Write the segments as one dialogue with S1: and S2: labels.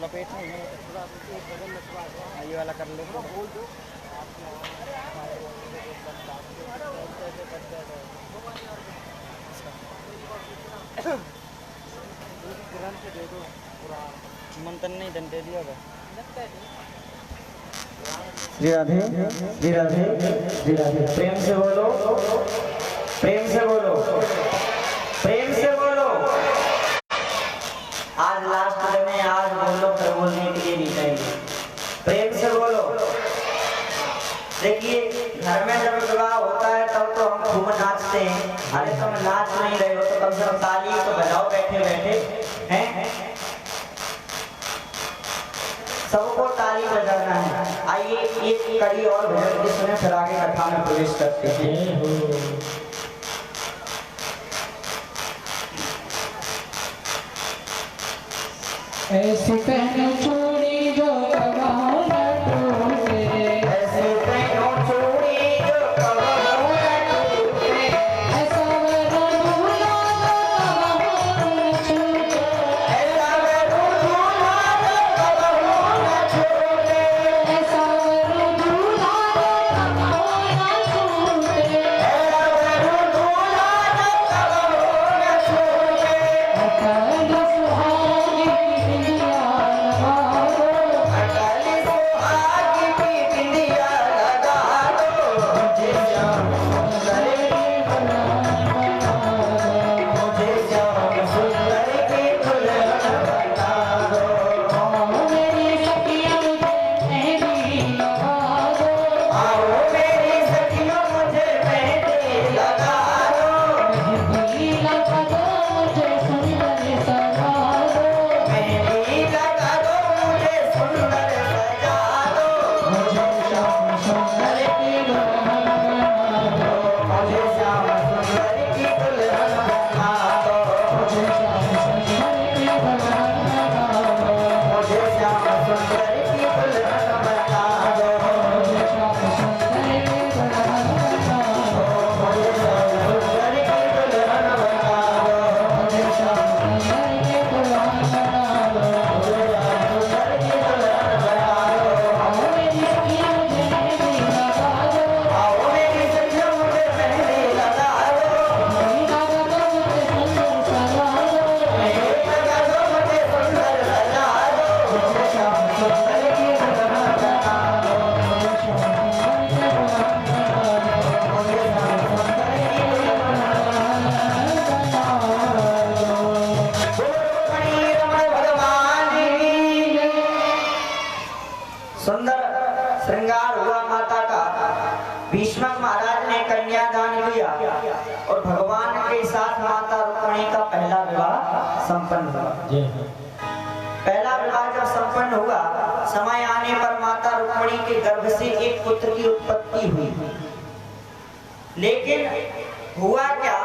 S1: लपेट नहीं है, ये वाला कर लो। मंथन नहीं दंडे दिया होगा।
S2: श्री राधे श्री राधे श्री राधे। प्रेम से बोलो, प्रेम से बोलो, प्रेम से बोलो। आज लास्ट दिन है, आज बोलो, फिर बोलने के लिए नहीं चाहिए। प्रेम से बोलो। देखिए घर में जब विवाह होता है तब तो हम खूब नाचते हैं। अरे तुम नाच नहीं रहे हो तो कम से कम ताली तो बजाओ बैठे बैठे हैं। सबको ताली बजाना है। आइए एक कड़ी और भजन के सुने, फिर आगे कथा में प्रवेश करते हैं।
S3: ऐसी पहनो चूड़ी जो कबाऊ न टूटे,
S2: ऐसी पहनो चूड़ी जो कबाऊ न टूटे,
S3: ऐसा वरो दूल्हा जो कबाऊ न छूटे,
S2: ऐसा वरो दूल्हा जो कबाऊ न छूटे,
S3: ऐसा वरो दूल्हा जो कबाऊ न छूटे,
S2: ऐसा वरो दूल्हा जो कबाऊ न छूटे।
S3: अटल सुहागी बिंदिया लगा दो,
S2: अटल सुहागी की बिंदिया लगा दो, मुझे श्याम सुंदर की दुल्हन बना दो, मुझे श्याम सुंदर की दुल्हन बना दो।
S3: आओ मेरी सखियाँ मुझे मेहंदी लगा दो,
S2: आओ मेरी सखियों मुझे मेहंदी लगा दो,
S3: मेहंदी लगा दो मुझे सुंदर सजा दो,
S2: मेहंदी लगा दो मुझे सुंदर सजा दो,
S3: मुझे श्याम सुंदर की दुल्हन बना दो,
S2: मुझे श्याम सुंदर की दुल्हन बना दो,
S3: मुझे श्याम सुंदर की दुल्हन बना दो,
S2: मुझे श्याम सुंदर की दुल्हन बना दो,
S3: मुझे श्याम सुंदर की दुल्हन बना दो,
S2: मुझे श्याम सुंदर की दुल्हन बना दो,
S3: मुझे श्याम सुंदर की दुल्हन बना दो।
S2: मुझे श्याम सुंदर की दुल्हन बना दो।
S3: आओ मेरी सखियाँ मुझे मेहंदी लगा दो,
S2: आओ मेरी सखियों मुझे मेहंदी लगा दो,
S3: मेहंदी लगा दो मुझे सुंदर सजा दो,
S2: मेहंदी लगा दो मुझे सुंदर सजा दो,
S3: मुझे श्याम सुंदर की दुल्हन बना दो, मुझे श्याम सुंदर की दुल्हन बना दो,
S2: मुझे श्याम सुंदर की दुल्हन सुंदर श्रृंगार हुआ माता का। भीष्म महाराज ने कन्यादान किया और भगवान के साथ माता रुक्मिणी का पहला विवाह संपन्न हुआ। पहला विवाह जब संपन्न हुआ, समय आने पर माता रुक्मिणी के गर्भ से एक पुत्र की उत्पत्ति हुई। लेकिन हुआ क्या,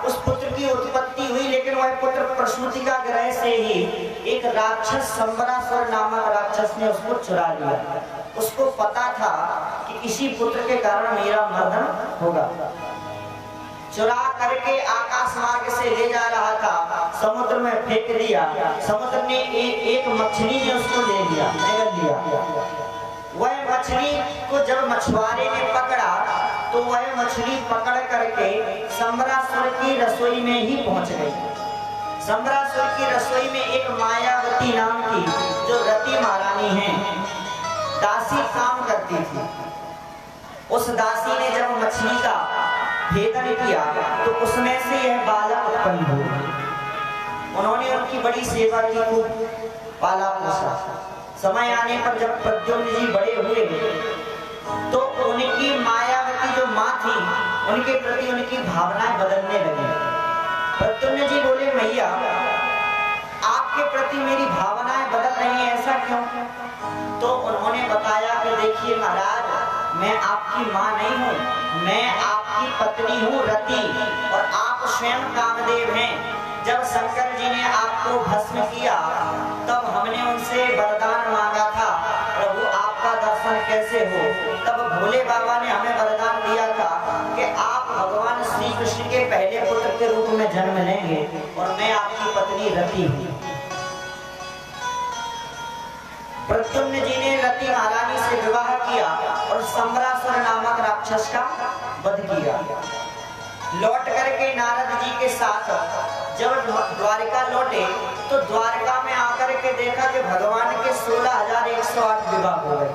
S2: उस पुत्र की उत्पत्ति हुई, लेकिन वह पुत्र प्रसूति का ग्रह से ही एक राक्षस संबरासुर नामक राक्षस ने उसको चुरा लिया। उसको पता था कि इसी पुत्र के कारण मेरा मर्दन होगा। चुरा करके आकाश मार्ग से ले जा रहा था, समुद्र में फेंक दिया। समुद्र ने एक मछली ने उसको ले लिया, निगल लिया। वह मछली को जब मछुआरे ने पकड़ा तो वह मछली पकड़ करके संबरासुर की रसोई में ही पहुंच गई। संबरासुर की रसोई में एक मायावती नाम की जो रति महारानी है, दासी काम करती थी। उस दासी ने जब मछली का भेदन किया तो उसमें से यह बालक उत्पन्न हुआ। उन्होंने उनकी बड़ी सेवा की, खूब पाला पोसा। समय आने पर जब प्रद्युम्न जी बड़े हुए तो उनकी मायावती जो माँ थी, उनके प्रति उनकी भावनाएं बदलने लगी। प्रद्युम्न जी बोले, मैया आपके प्रति मेरी भावनाएं बदल रही हैं, ऐसा क्यों? तो उन्होंने बताया कि देखिए महाराज, मैं आपकी माँ नहीं हूँ, मैं आपकी पत्नी हूँ रति, और आप स्वयं कामदेव हैं। जब शंकर जी ने आपको भस्म किया तब हमने उनसे वरदान मांगा था, प्रभु आपका दर्शन कैसे हो। तब भोले बाबा ने हमें वरदान दिया था कि आप भगवान श्री कृष्ण के पहले पुत्र के रूप में जन्म लेंगे और मैं आपकी पत्नी रति हूँ। प्रद्युम्न जी ने रति महारानी से विवाह किया और सम्रासुर नामक राक्षस का वध किया। लौट करके नारद जी के साथ जब द्वारिका लौटे तो द्वारका में आकर के देखा कि भगवान के 16,108 विवाह हो गए।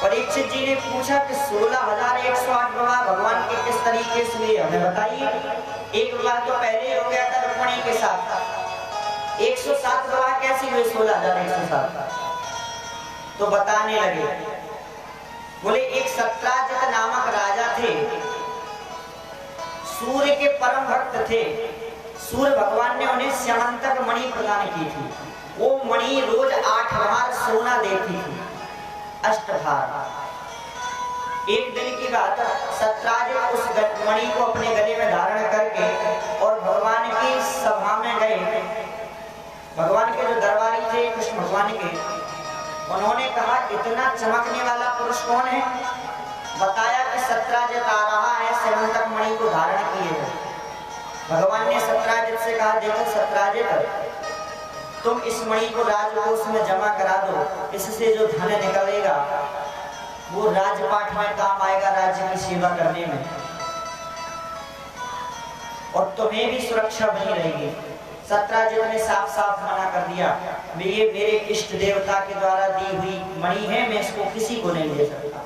S2: परीक्षित जी ने पूछा कि 16,108 विवाह भगवान के किस तरीके से हुए, हमें बताइए। एक विवाह तो पहले ही हो गया था रुक्मिणी के साथ, 107 विवाह कैसे हुए 16,107? तो बताने लगे, बोले एक सत्राजित नामक राजा थे, सूर्य के परम भक्त थे। सूर्य भगवान ने उन्हें स्यमंतक मणि प्रदान की थी। वो मणि रोज 8 भार सोना देती थी, अष्टभार। एक दिन की बात, सत्राजित उस मणि को अपने गले में धारण करके और भगवान की सभा में गए। भगवान के जो दरबारी थे कृष्ण भगवान के, उन्होंने कहा इतना चमकने वाला पुरुष कौन है? बताया कि सत्राजित आ रहा है स्यमंतक मणि को धारण किए हुए। भगवान ने सत्राजित से कहा, देखो सत्राजित, तुम इस मणि को राजकोष में जमा करा दो, इससे जो धन निकलेगा वो राजपाट में काम आएगा, राज्य की सेवा करने में, और तुम्हें भी सुरक्षा बनी रहेगी। सत्राजित ने साफ साफ मना कर दिया, ये मेरे इष्ट देवता के द्वारा दी हुई मणि है, मैं इसको किसी को नहीं दे सकता।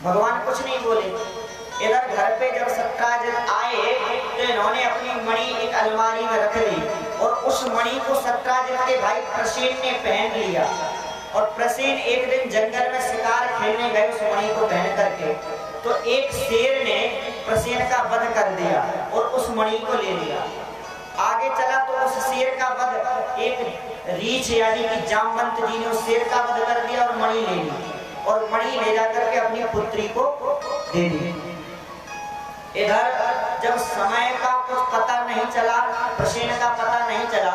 S2: भगवान कुछ नहीं बोले। इधर घर पे जब सत्राजित आए तो इन्होंने अपनी मणि एक अलमारी में रख ली और उस मणि को सत्राजित के भाई प्रसेन ने पहन लिया। और प्रसेन एक दिन जंगल में शिकार खेलने गए उस मणि को पहन करके, तो एक शेर ने प्रसेन का वध कर दिया और उस मणि को ले लिया। आगे चला तो उस शेर का वध एक रीछ यानी कि जामवंत जी ने उस शेर का वध कर दिया और मणि ले ली, और मणि ले जाकर के अपनी पुत्री को दे दी। इधर जब समय का कुछ पता नहीं चला, प्रसेन का पता नहीं चला,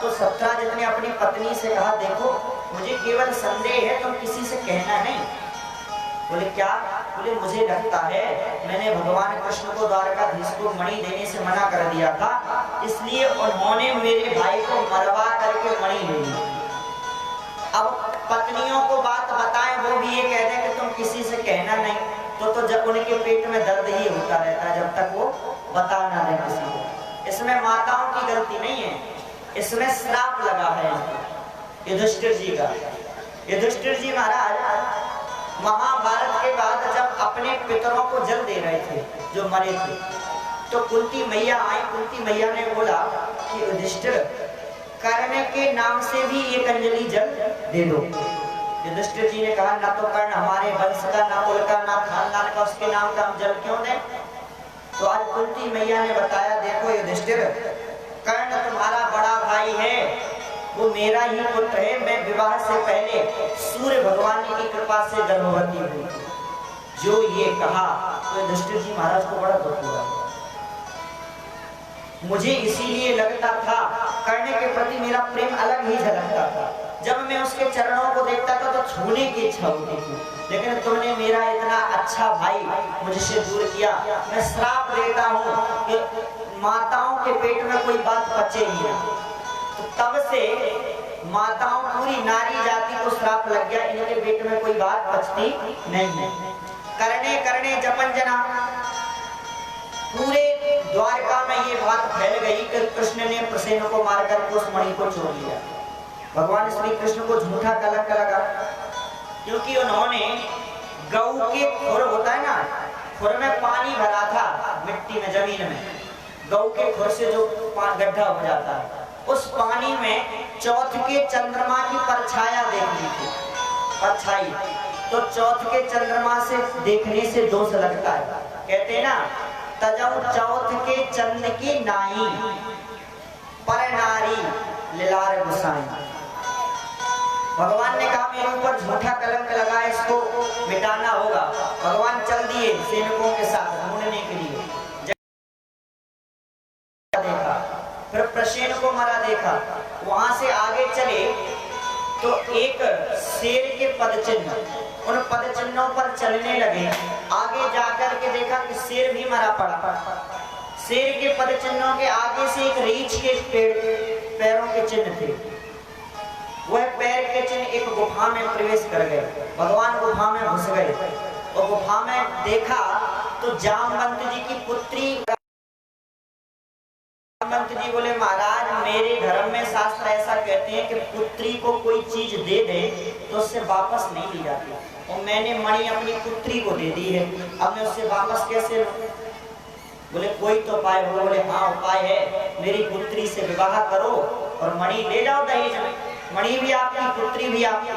S2: तो सत्राजित ने अपनी पत्नी से कहा, देखो मुझे केवल संदेह है, तुम किसी से कहना नहीं। बोले क्या? बोले मुझे लगता है मैंने भगवान कृष्ण को द्वारकाधीश को मणि देने से मना कर दिया था, इसलिए उन्होंने मेरे भाई को मरवा करके मणि ले ली। अब पत्नियों को बात बताएं, वो भी ये कह दें कि तुम किसी से कहना नहीं, तो जब उनके पेट में दर्द ही होता रहता है जब तक वो बता ना दे किसी को। इसमें माताओं की गलती नहीं है, इसमें श्राप लगा है युधिष्ठिर जी का। युधिष्ठिर जी महाराज महाभारत के बाद जब अपने पितरों को जल दे रहे थे जो मरे थे, तो कुंती मैया आई। कुंती मैया ने बोला कि युधिष्ठिर, कर्ण के नाम से भी एक अंजलि जल दे दो। युधिष्ठिर जी ने कहा, ना तो कर्ण हमारे वंश का, ना कुल का, ना खानदान का, उसके नाम का हम जल क्यों दें? तो आज कुंती मैया ने बताया, देखो युधिष्ठिर, कर्ण तुम्हारा बड़ा भाई है, वो मेरा ही पुत्र है। मैं विवाह से पहले सूर्य भगवान की कृपा से गर्भवती हुई। जो ये कहा तो युधिष्ठिर जी महाराज को बड़ा दुख हुआ। मुझे इसीलिए लगता था कर्ण के प्रति मेरा प्रेम अलग ही झलकता था। जब मैं उसके चरणों को देखता था तो छूने की इच्छा होती थी, लेकिन तुमने मेरा इतना अच्छा भाई मुझसे दूर किया। मैं श्राप देता हूँ कि माताओं के पेट में कोई बात पचेगी ना। तो तब से माताओं, पूरी नारी जाति को श्राप लग गया, इनके पेट में कोई बात पचती नहीं है। करने करने जपन जना, पूरे द्वारका में ये बात फैल गई कि कृष्ण ने प्रसेन को मारकर उस मणि को चोर लिया। भगवान श्री कृष्ण को झूठा कलंक लगा, क्योंकि उन्होंने गऊ के खुर होता है ना, खुर में पानी भरा था मिट्टी में, जमीन में, गऊ के खुर से जो गड्ढा हो जाता है, उस पानी में चौथ के चंद्रमा की परछाया देखनी थी, परछाई। तो चौथ के चंद्रमा से देखने से दोष लगता है। कहते हैं ना, तजौ चौथ के चंद्र की नाई, पर नारी लिलार गुसाई। भगवान ने कहा मेरे ऊपर झूठा कलंक लगा, इसको मिटाना होगा। भगवान चल दिए सैनिकों के साथ ढूंढने के लिए। देखा, फिर प्रसेन को मरा देखा। वहां से आगे चले तो एक शेर के पद चिन्ह, उन पद चिन्हों पर चलने लगे। आगे जाकर के देखा कि शेर भी मरा पड़ा। शेर के पद चिन्हों के आगे से एक रीछ के पैरों के चिन्ह थे। एक गुफा में प्रवेश कर गए। भगवान गुफा में घुस गए और गुफा में देखा तो जामवंत जी की पुत्री। जामवंत जी बोले महाराज मेरे धर्म में शास्त्र ऐसा कहते हैं कि पुत्री को कोई चीज दे दे तो उससे वापस नहीं ली जाती, और मैंने मणि अपनी पुत्री को दे दी है, अब मैं उससे वापस कैसे लूं? बोले कोई तो उपाय हो। बोले हाँ उपाय है, मेरी पुत्री से विवाह करो और मणि ले जाओ दहेज में, मणि भी आपकी पुत्री भी आपकी।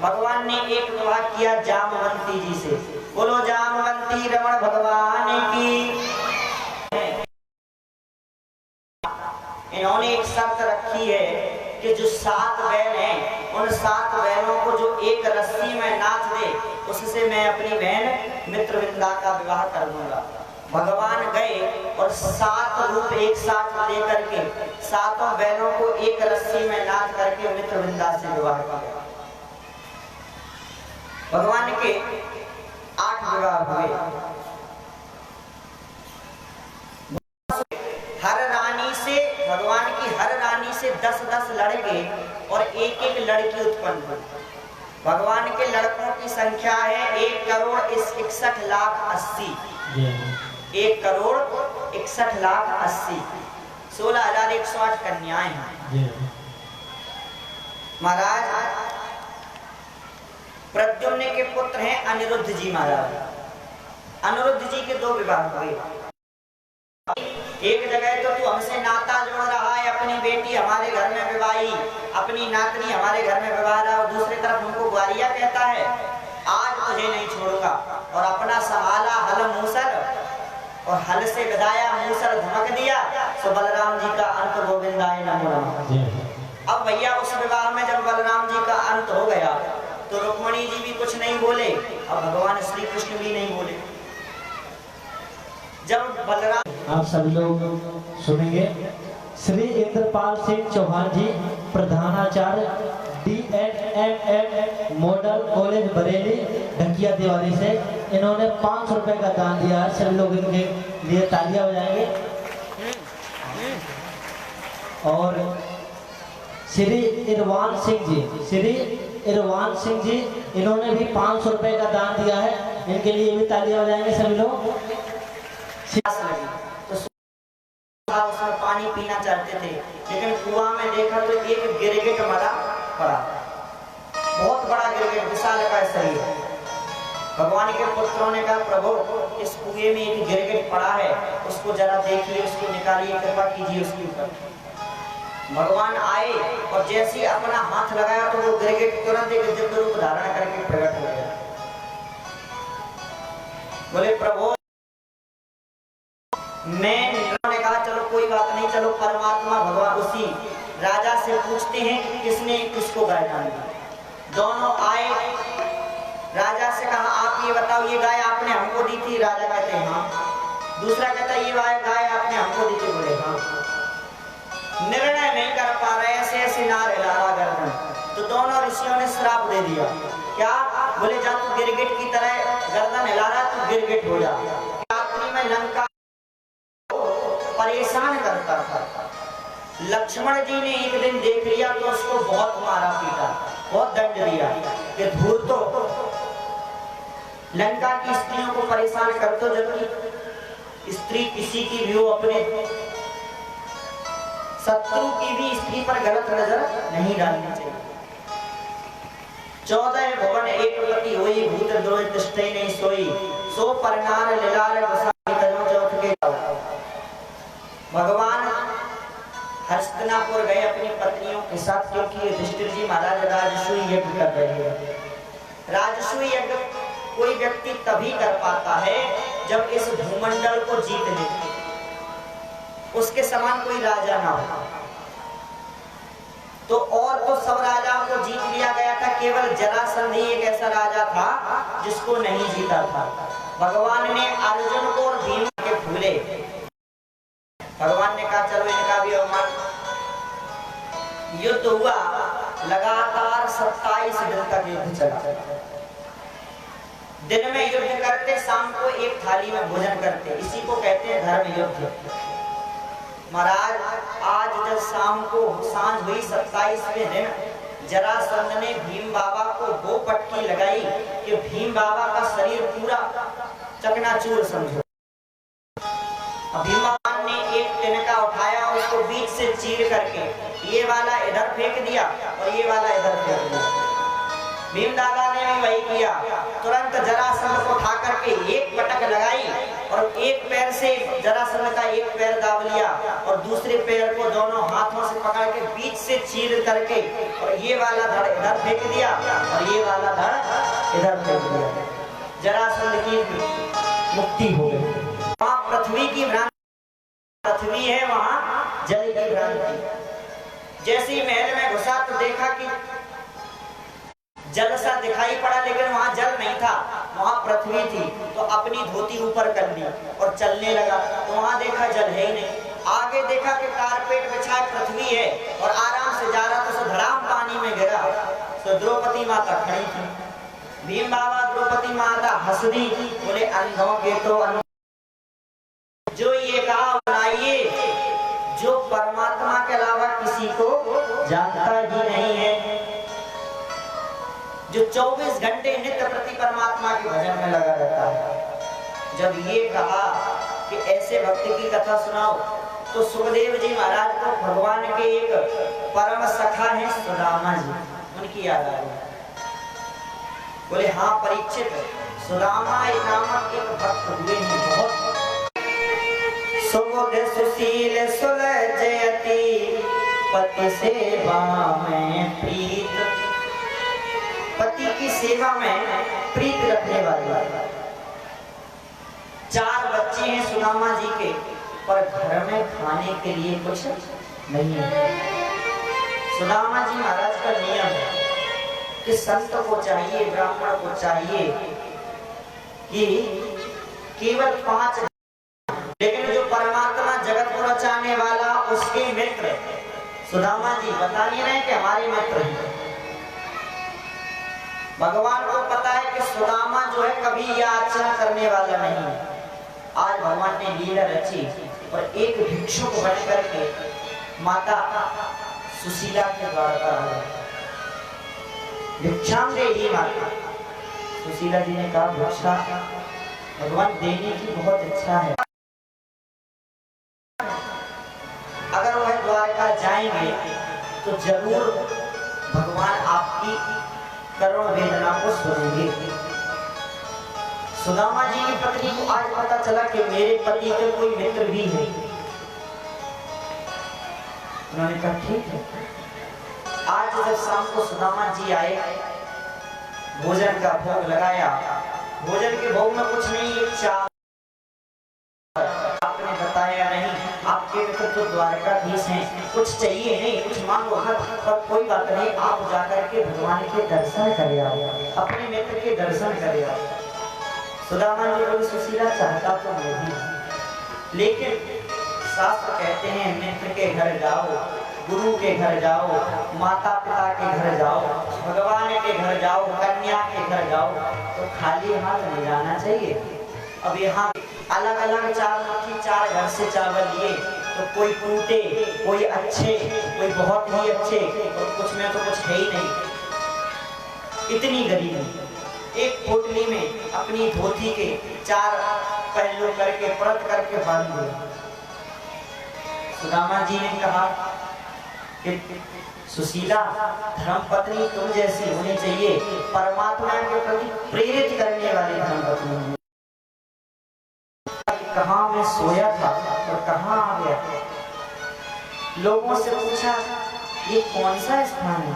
S2: भगवान ने एक विवाह किया जामवंती जी से। बोलो जामवंती रमण भगवान की। इन्होंने एक शर्त रखी है कि जो 7 बैल हैं उन 7 बैलों को जो एक रस्सी में नाच दे उससे मैं अपनी बहन मित्रविंदा का विवाह कर दूंगा। भगवान गए और 7 रूप एक साथ लेकर के 7 बैलों को एक रस्सी में नाच करके मित्रविंदा से विवाह किया। भगवान के 8 विवाह हुए। हर रानी से भगवान की हर रानी से 10-10 लड़के और एक लड़की उत्पन्न हुई। भगवान के लड़कों की संख्या है 1,61,80,000। 1,61,80,000। 16,108 कन्याएं हैं। महाराज प्रद्युम्न के पुत्र हैं अनिरुद्ध जी महाराज। अनिरुद्ध जी के 2 विवाह हुए। एक जगह तो तू हमसे नाता जोड़ रहा है, अपनी बेटी हमारे घर में विवाही, अपनी नातनी हमारे घर में विवाह रहा, और दूसरी तरफ उनको ग्वालिया कहता है आज तुझे नहीं छोड़ूंगा। और अपना संभाला हल मूसल और हल से विदाया मूसल धमक दिया। सो बलराम जी का अंत गोविंदाय नमो नमः। अब भैया उस विवाह में जब बलराम जी का अंत हो गया तो रुक्मणी जी भी कुछ नहीं बोले और भगवान श्री कृष्ण भी नहीं बोले। जब बलराम
S3: आप सभी लोग सुनेंगे। श्री इंद्रपाल सिंह चौहान जी प्रधानाचार्य DNMM model college Bareilly Dhakia Diwali से, इन्होंने 500 रुपए का दान दिया है। सभी लोग इनके लिए तालियां बजाएंगे। और श्री इरवान सिंह जी इन्होंने भी 500 रुपए का दान दिया है, इनके लिए भी तालियां बजाएंगे सभी लोग।
S2: तो उसमें पानी पीना चाहते थे, लेकिन कुआं में देखा तो एक गिरगिट मरा पड़ा, बहुत बड़ा गिरगिट, विशाल का शरीर। भगवान के पुत्रों ने कहा प्रभु इस कुएं में एक गिरगिट पड़ा है, उसको जरा देखिए, उसको निकालिए, कृपा कीजिए उसके ऊपर। भगवान आए और जैसे अपना हाथ लगाया तो वो गिरगिट तुरंत एक दिव्य रूप धारण करके प्रकट हो गया। बोले प्रभु मैंने कहा चलो कोई बात नहीं, चलो परमात्मा भगवान उसी राजा से पूछते हैं कि किसने किसको गाय दान दी। दोनों आए, राजा से कहा आप ये बताओ ये गाय आपने हमको दी थी? राजा कहते हैं हाँ। दूसरा कहता है ये गाय आपने हमको दी थी? बोले हाँ। निर्णय नहीं कर पा रहे, ऐसे नार हिला रहा गर्दन। तो दोनों ऋषियों ने श्राप दे दिया। क्या? बोले जा तू गिरगिट की तरह गर्दन हिला रहा, तू गिरगिट हो जा। रात्रि में लंका परेशान करता था। लक्ष्मण जी ने एक दिन देख लिया तो उसको बहुत मारा पीटा, बहुत दंड दिया कि धूर्त तो लंका की स्त्रियों को परेशान कर दो, जबकि स्त्री किसी की भी हो, अपने शत्रु की भी स्त्री पर गलत नजर नहीं डालनी चाहिए। 14 भुवन एक पति होई, भूत द्रोह तिष्ठै नहीं सोई, सो परनार लीलार गोसाई तनो चौथ के जाओ। भगवान हस्तिनापुर गए अपनी पत्नियों के साथ, क्योंकि युधिष्ठिर जी महाराज राजसूय यज्ञ कर रहे हैं। राजसूय यज्ञ कोई व्यक्ति तभी कर पाता है जब इस भूमंडल को जीत ले, उसके समान कोई राजा ना हो। तो और तो सब राजाओं को जीत लिया गया था, केवल जरासंध ही एक ऐसा राजा था जिसको नहीं जीता था। भगवान ने अर्जुन को और भीम के भूले। भगवान ने कहा चलो इनका भी अवमान। युद्ध हुआ, लगातार 27 दिन तक युद्ध चला। दिन में युद्ध करते, शाम को एक थाली में भोजन करते, इसी को कहते हैं धर्म युद्ध। महाराज आज जब शाम को सांझ हुई 27वें दिन, जरासंध ने भीम बाबा को वो पटकी लगाई कि भीम बाबा का शरीर पूरा चकनाचूर समझो। भीम बाबा ने एक तिनका उठाया, उसको बीच से चीर करके ये वाला इधर फेंक दिया और ये वाला इधर फेंक दिया। भीम दादा ने भी वही किया, तुरंत जरासंध को उठा करके एक पटक लगाई और एक पैर से जरासंध का एक पैर दाब लिया और दूसरे पैर को दोनों हाथों से पकड़ के बीच से चीर करके और ये वाला धड़ इधर फेंक दिया और ये वाला धड़ इधर फेंक दिया। जरासंध की मुक्ति हो गई। वहाँ पृथ्वी की भ्रांति, पृथ्वी है वहाँ जल की भ्रांति। जैसे ही महल में घुसा तो देखा कि जल सा दिखाई पड़ा, लेकिन वहां जल नहीं था, वहां पृथ्वी थी। तो अपनी धोती ऊपर कर ली और चलने लगा तो वहां देखा जल है ही नहीं। आगे देखा कि कारपेट बिछा पृथ्वी है और आराम से जा रहा तो धड़ाम पानी में गिरा। तो द्रौपदी माता खड़ी थी। भीम बाबा द्रौपदी माता हंस दी, बोले अंधों के तो जो ये कहा बनाइए, जो परमात्मा के अलावा किसी को जानता ही नहीं है, जो 24 घंटे नित्य प्रति परमात्मा के भजन में लगा रहता है। जब ये कहा कि ऐसे भक्त की कथा सुनाओ तो सुखदेव जी महाराज को भगवान के एक परम सखा है सुदामा जी, उनकी याद आ गई। बोले हाँ परीक्षित, सुदामा नामक एक भक्त हुए हैं बहुत सुबोध सुशील सुलझयति पति सेवा में प्रीत, पति की सेवा में प्रीत रखने वाले। 4 बच्चे हैं सुदामा जी के, पर घर में खाने के लिए कुछ नहीं है। सुदामा जी महाराज का नियम है कि संत को चाहिए, ब्राह्मण को चाहिए कि केवल 5, लेकिन जो परमात्मा जगत को रचाने वाला उसके मित्र सुदामा जी बता नहीं रहे कि हमारे मित्र हैं। भगवान को पता है कि सुदामा जो है कभी याचना करने वाला नहीं है। आज भगवान ने लीला रची और एक भिक्षुक बन करके माता सुशीला के द्वार पर आ गए। भिक्षाम देही माता। सुशीला जी ने कहा भिक्षा भगवान देने की बहुत इच्छा है, अगर वह द्वारका जाएंगे तो जरूर भगवान आपकी करुण वेदना को सुनेंगे। सुदामा जी की पत्नी को आज पता चला कि मेरे पति के कोई मित्र भी है। उन्होंने कहा ठीक है। आज जब शाम को सुदामा जी आए, भोजन का भोग लगाया। भोजन के भोग में कुछ नहीं, एक चावल। आपने बताया नहीं, आपके मित्र तो द्वारकाधीश हैं, कुछ चाहिए नहीं, कुछ मांगो पर कोई बात नहीं, आप जाकर के भगवान के दर्शन करिए, अपने मित्र के दर्शन करिए। सुदामा जी बोले सुशीला चाहता तो मैं भी, लेकिन शास्त्र कहते हैं मित्र के घर जाओ, गुरु के घर जाओ, माता पिता के घर जाओ, भगवान के घर जाओ, कन्या के घर जाओ, तो खाली हाथ नहीं जाना चाहिए। अब यहाँ अलग अलग चार घर से चावल लिए तो कोई टूटे, कोई अच्छे, कोई बहुत ही अच्छे और कुछ में तो कुछ है ही नहीं। इतनी गरीबी। एक पोटली में अपनी धोती के 4 पहलू करके परत करके बांध दिया। सुदामा जी ने कहा कि सुशीला धर्मपत्नी तुम जैसी होनी चाहिए, परमात्मा के प्रति प्रेरित करने वाली धर्मपत्नी। कहाँ मैं सोया था और कहाँ आ गया। लोगों से पूछा ये कौन सा स्थान है,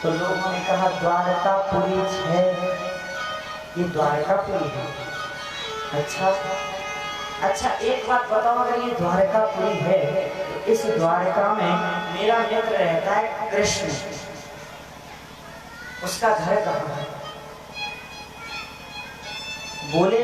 S2: तो लोगों ने कहा द्वारकापुरी है, ये द्वारकापुरी है। अच्छा एक बात बताओ, अगर ये द्वारकापुरी है तो इस द्वारका में मेरा मित्र रहता है कृष्ण, उसका घर कहाँ है? बोले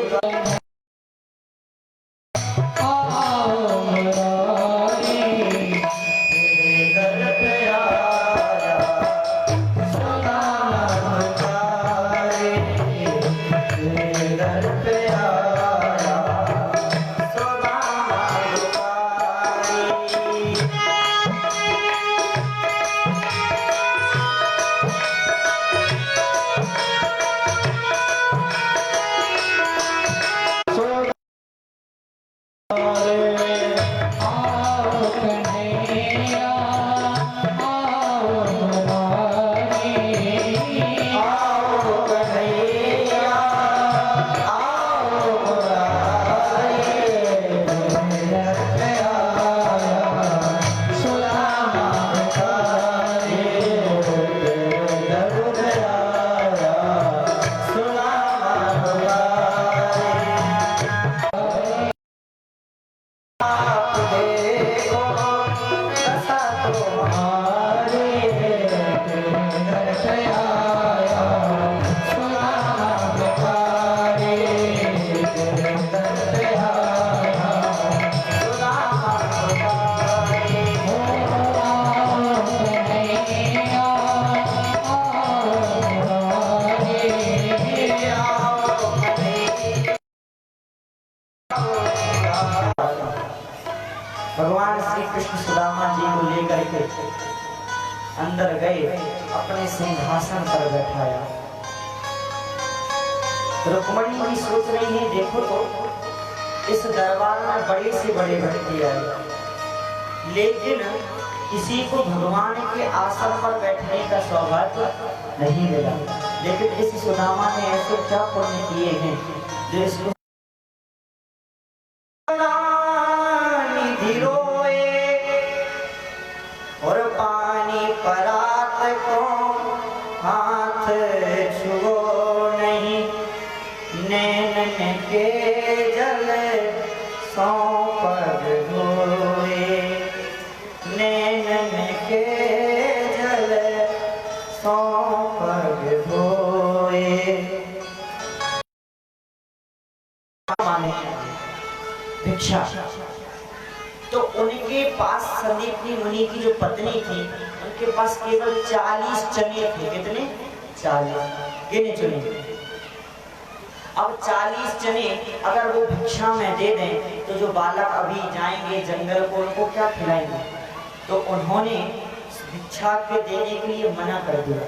S2: भगवान श्री कृष्ण सुदामा जी को लेकर के अंदर गए, अपने सिंहासन पर बैठाया। रुक्मणी भी सोच रही है, देखो तो इस दरबार में बड़े से बड़े व्यक्ति आए, लेकिन किसी को भगवान के आसन पर बैठने का सौभाग्य नहीं मिला। लेकिन इस सुदामा ने ऐसे क्या पुण्य किए हैं जो इसको और पानी परात को हाथ छुओ नहीं, नैन के जल सौ पग धोए, नैन के जल सौ पग धोए। भिक्षा। तो उनके पास संदीपनी मुनि की जो पत्नी थी, उनके पास केवल 40 चने थे। कितने? 40 गिने चुने। अब 40 चने अगर वो भिक्षा में दे दें तो जो बालक अभी जाएंगे जंगल को, उनको क्या खिलाएंगे? तो उन्होंने भिक्षा के देने के लिए मना कर दिया।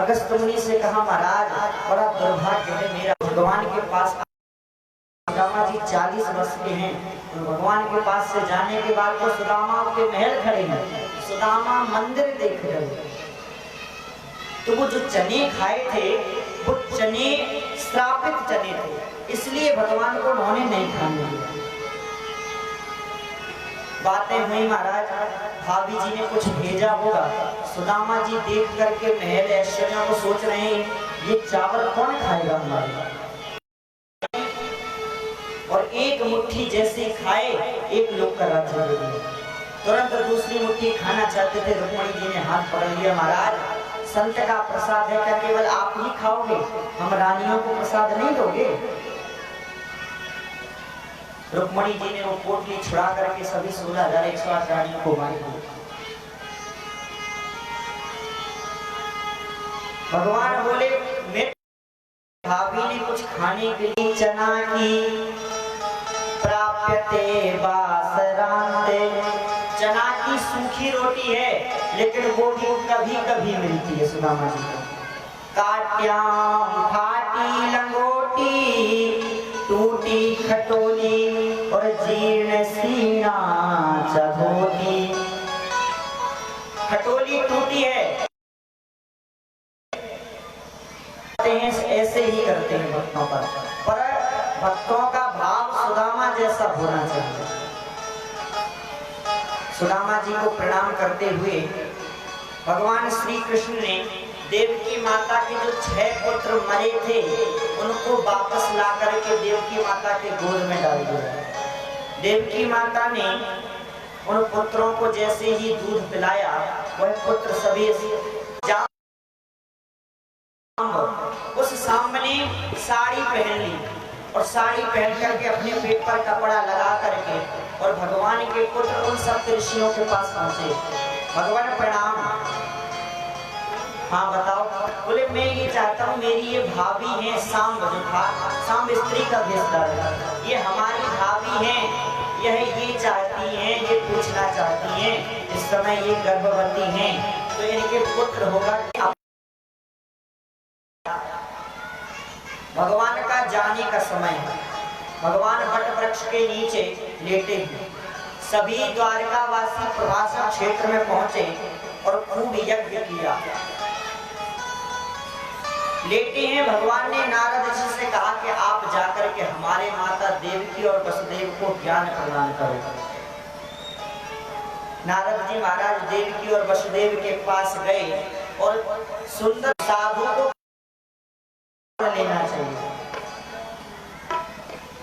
S2: अगस्त मुनि से कहा, महाराज बड़ा दुर्भाग्य है मेरा, भगवान के पास सुदामा जी 40 वर्ष के हैं, तो भगवान के पास से जाने के बाद तो सुदामा के महल खड़े हैं, सुदामा मंदिर देख रहे हैं। तो वो जो चने खाए थे वो चने श्रापित चने थे, इसलिए भगवान को उन्होंने नहीं खाने दिया। बातें हुई महाराज, भाभी जी ने कुछ भेजा होगा। सुदामा जी देख करके महल ऐश्वर्यों को सोच रहे हैं, ये चावल कौन खाएगा हमारे? और एक मुट्ठी जैसे खाए, एक लोग का राज्य दे दिया। तुरंत दूसरी मुट्ठी खाना चाहते थे, रुक्मणी जी ने हाथ पकड़ लिया, महाराज संत का प्रसाद है, क्या केवल आप ही खाओगे? हम रानियों को प्रसाद नहीं दोगे? रुक्मणी जी ने वो पोटली छुड़ा करके सभी 16,108 रानियों को बांट दिया। भगवान बोले, मेरे भाभी ने कुछ खाने के लिए चना की प्राप्यते बासरांते, चना की सूखी रोटी है, लेकिन वो भी कभी कभी मिलती है सुदामा जी को। काट्याम फाटी लंगोटी, टूटी खटोली और जीर्ण सीना चहोटी। खटोली टूटी है, ऐसे ही करते हैं भक्तों पर भक्तों का भाव सुदामा जैसा होना चाहिए। सुदामा जी को प्रणाम करते हुए भगवान श्री कृष्ण ने देवकी माता के जो 6 पुत्र मरे थे उनको वापस ला करके देवकी माता के गोद में डाल दिया। देवकी माता ने उन पुत्रों को जैसे ही दूध पिलाया, वह पुत्र सभी उस सामने साड़ी पहन ली और साड़ी पहन करके अपने पेट पर कपड़ा लगा करके और भगवान के पुत्र उन सब ऋषियों के पास पहुंचे। भगवान प्रणाम। हाँ बताओ। बोले मैं ये चाहता हूँ, मेरी ये भाभी है सांब, जो था सांब स्त्री का भेषधार है, ये हमारी भाभी है, यह ये चाहती हैं, ये पूछना चाहती हैं, इस समय ये गर्भवती हैं, तो इनके पुत्र होगा। भगवान का जाने का समय है। भगवान वट वृक्ष के नीचे लेटे हुए सभी द्वारकावासी प्रवासन क्षेत्र में पहुंचे और खूब यज्ञ किया। लेटे हैं, भगवान ने नारद जी से कहा कि आप जाकर के हमारे माता देवकी और वसुदेव को ज्ञान प्रदान करो। नारद जी महाराज देवकी और वसुदेव के पास गए और सुंदर साधु को लेना चाहिए।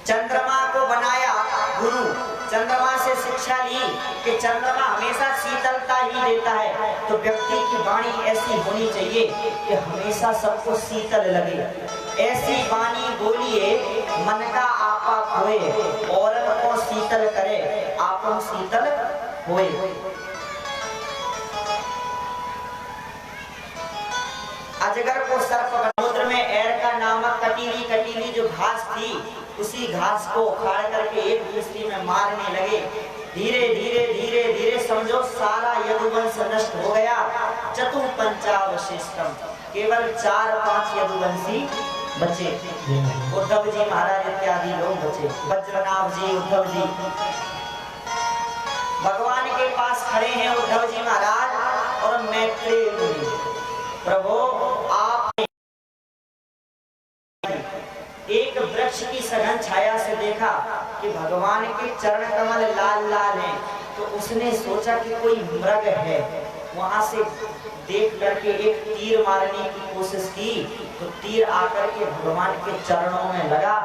S2: चंद्रमा को बनाया गुरु, चंद्रमा से शिक्षा ली कि चंद्रमा हमेशा शीतलता ही देता है, तो व्यक्ति की वाणी ऐसी होनी चाहिए कि हमेशा सबको शीतल लगे। ऐसी वाणी बोलिए, मन का आपा खोए, और को शीतल करे, आपन शीतल होए। अजगर को सर्प, समुद्र में एरका नामक कटीली कटीली जो घास थी, उसी घास को उखाड़ करके एक दूसरे में मारने लगे। धीरे धीरे धीरे धीरे समझो सारा यदुवंश नष्ट हो गया। चतु पंचावशिष्टम, केवल 4-5 यदुवंशी बचे। उद्धव जी महाराज इत्यादि लोग बचे, वज्रनाभ जी, उद्धव जी भगवान के पास खड़े हैं। उद्धव जी महाराज और मैत्रेय मुनि, प्रभु आप एक वृक्ष की सघन छाया से देखा कि भगवान के चरण कमल लाल लाल हैं, तो उसने सोचा कि कोई मृग है। वहां से देख करके एक तीर मारने की कोशिश की, तो तीर आकर के भगवान के चरणों में लगा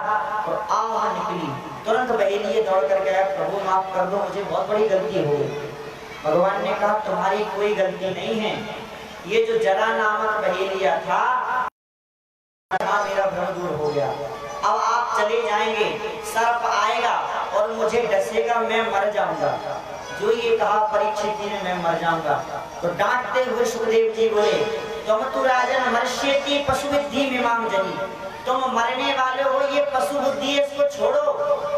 S2: और आह निकली। तुरंत बहेलिए दौड़ कर गया, प्रभु माफ कर दो, मुझे बहुत बड़ी गलती हो गई। भगवान ने कहा तुम्हारी कोई गलती नहीं है, ये जो जरा नामक बहेलिया था, मेरा भ्रम दूर हो गया। अब आप चले जाएंगे, सर्प आएगा और मुझे डसेगा, मैं मर जाऊंगा। जो ये कहा परीक्षित जी ने, मैं मर जाऊंगा। तो डांटते हुए सुखदेव जी बोले, तुम तो राजन मर्ष्यति पशु बुद्धि मीमांग जनी, तुम मरने वाले हो, ये पशु बुद्धि है, इसको छोड़ो,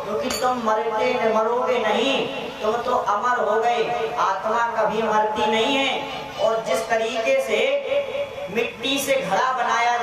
S2: क्योंकि तुम मरोगे नहीं, तुम तो अमर हो गए। आत्मा कभी मरती नहीं है। और जिस तरीके से मिट्टी से घड़ा बनाया